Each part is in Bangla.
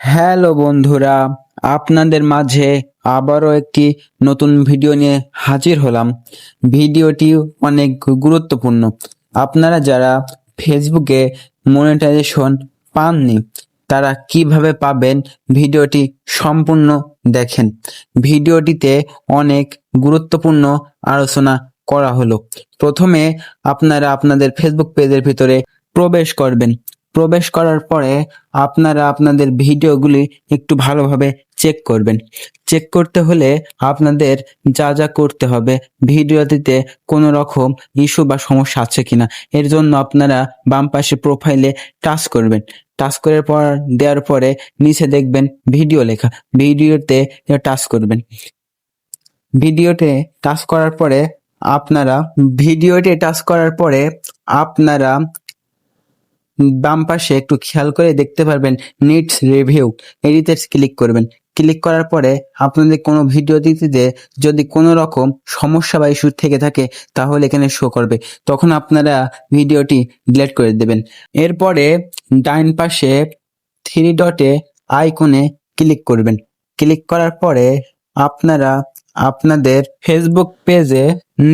হ্যালো বন্ধুরা, আপনাদের মাঝে আবারও একটি নতুন ভিডিও নিয়ে হাজির হলাম। ভিডিওটি অনেক গুরুত্বপূর্ণ। আপনারা যারা ফেসবুকে মনিটাইজেশন পাননি তারা কিভাবে পাবেন, ভিডিওটি সম্পূর্ণ দেখেন। ভিডিওটিতে অনেক গুরুত্বপূর্ণ আলোচনা করা হলো। প্রথমে আপনারা আপনাদের ফেসবুক পেজের ভিতরে প্রবেশ করবেন। প্রবেশ করার পরে আপনারা আপনাদের ভিডিওগুলি একটু ভালোভাবে চেক করবেন। চেক করতে হলে আপনাদের যা যা করতে হবে, ভিডিওটিতে কোনো রকম ইস্যু বা সমস্যা আছে কিনা এর জন্য আপনারা বাম পাশে প্রোফাইলে টাচ করবেন। টাচ করার পর দেওয়ার পরে নিচে দেখবেন ভিডিও লেখা, ভিডিওতে টাচ করবেন। ভিডিওতে টাচ করার পরে আপনারা বাম পাশে একটু খেয়াল করে দেখতে পারবেন নিডস রিভিউ, এটিতে ক্লিক করবেন। ক্লিক করার পরে আপনাদের কোনো ভিডিওটিতে যদি কোনো রকম সমস্যা বা ইস্যু থেকে থাকে তাহলে এখানে শো করবে, তখন আপনারা ভিডিওটি ডিলিট করে দেবেন। এরপরে ডাইন পাশে থ্রি ডটে আইকনে ক্লিক করবেন। ক্লিক করার পরে আপনারা আপনাদের ফেসবুক পেজে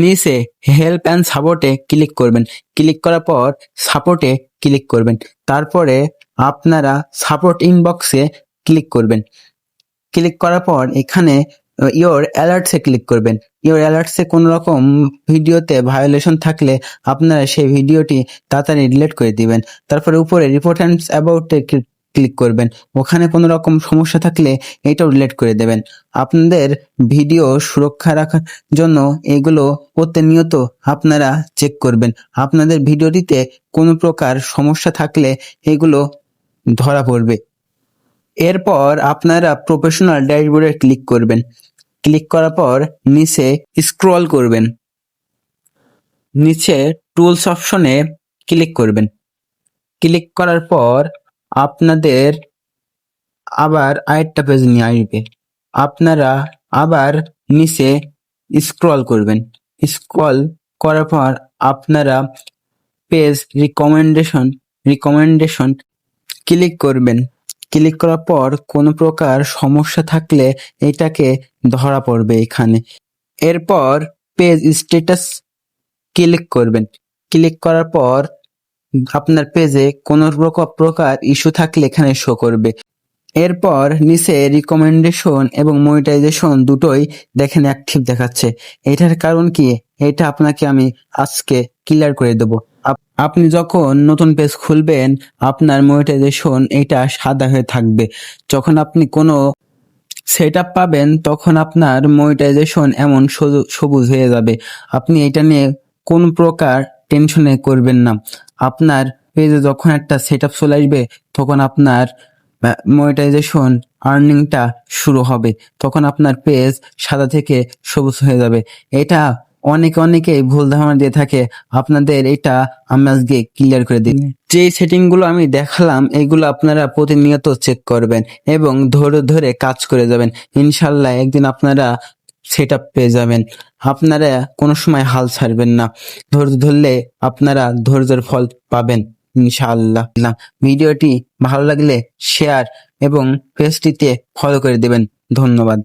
নিচে হেল্প অ্যান্ড সাপোর্টে ক্লিক করবেন। ক্লিক করার পর সাপোর্টে ক্লিক করবেন। তারপরে আপনারা সাপোর্ট ইনবক্সে ক্লিক করবেন। ক্লিক করার পর এখানে ইওর অ্যালার্টসে ক্লিক করবেন। ইওর অ্যালার্টসে কোনো রকম ভিডিওতে ভায়োলেশন থাকলে আপনারা সেই ভিডিওটি তাড়াতাড়ি ডিলিট করে দিবেন। তারপরে উপরে রিপোর্ট অ্যান্ড অ্যাবাউটে ক্লিক করবেন। ওখানে কোনো রকম সমস্যা থাকলে এটাও ডিলিট করে দেবেন। আপনাদের ভিডিও সুরক্ষা রাখার জন্য এগুলো প্রতিনিয়ত আপনারা চেক করবেন। আপনাদের ভিডিওটিতে কোনো প্রকার সমস্যা থাকলে এগুলো ধরা পড়বে। এরপর আপনারা প্রফেশনাল ড্যাশবোর্ডে ক্লিক করবেন। ক্লিক করার পর নিচে স্ক্রল করবেন। নিচে টুলস অপশনে ক্লিক করবেন। ক্লিক করার পর আপনাদের আবার আরেকটা পেজ নিয়ে আসবে। আপনারা আবার নিচে স্ক্রল করবেন। স্ক্রল করার পর আপনারা পেজ রিকমেন্ডেশন ক্লিক করবেন। ক্লিক করার পর কোনো প্রকার সমস্যা থাকলে এটাকে ধরা পড়বে এখানে। এরপর পেজ স্ট্যাটাস ক্লিক করবেন। ক্লিক করার পর আপনার পেজে কোনো প্রকার ইস্যু থাকলে এখানে শো করবে। এরপর নিচে রিকমেন্ডেশন এবং মনিটাইজেশন দুটোই দেখেন অ্যাক্টিভ দেখাচ্ছে। এটার কারণ কি, এটা আপনাকে আমি আজকে ক্লিয়ার করে দেবো। আপনি যখন নতুন পেজ খুলবেন আপনার মনিটাইজেশন এটা সাদা হয়ে থাকবে। যখন আপনি কোনো সেটআপ পাবেন তখন আপনার মনিটাইজেশন এমন সবুজ হয়ে যাবে। আপনি এটা নিয়ে কোন প্রকার টেনশনে করবেন না। আপনার পেজে যখন একটা সেটআপ চলে আসবে তখন আপনার মনিটাইজেশন আর্নিংটা শুরু হবে, তখন আপনার পেজ সাদা থেকে সবুজ হয়ে যাবে। এটা অনেকেই ভুল ধারণা দিয়ে থাকে, আপনাদের এটা আমি আজকে ক্লিয়ার করে দিই। যে সেটিং গুলো আমি দেখালাম এগুলো আপনারা প্রতিনিয়ত চেক করবেন এবং ধরে ধরে কাজ করে যাবেন। ইনশাল্লাহ একদিন আপনারা সেটআপ পেয়ে যাবেন। আপনারা কোনো সময় হাল ছাড়বেন না, ধৈর্য ধরলে আপনারা ধৈর্যের ফল পাবেন ইনশাআল্লাহ। ভিডিওটি ভালো লাগলে শেয়ার এবং পেজটিতে ফলো করে দেবেন। ধন্যবাদ।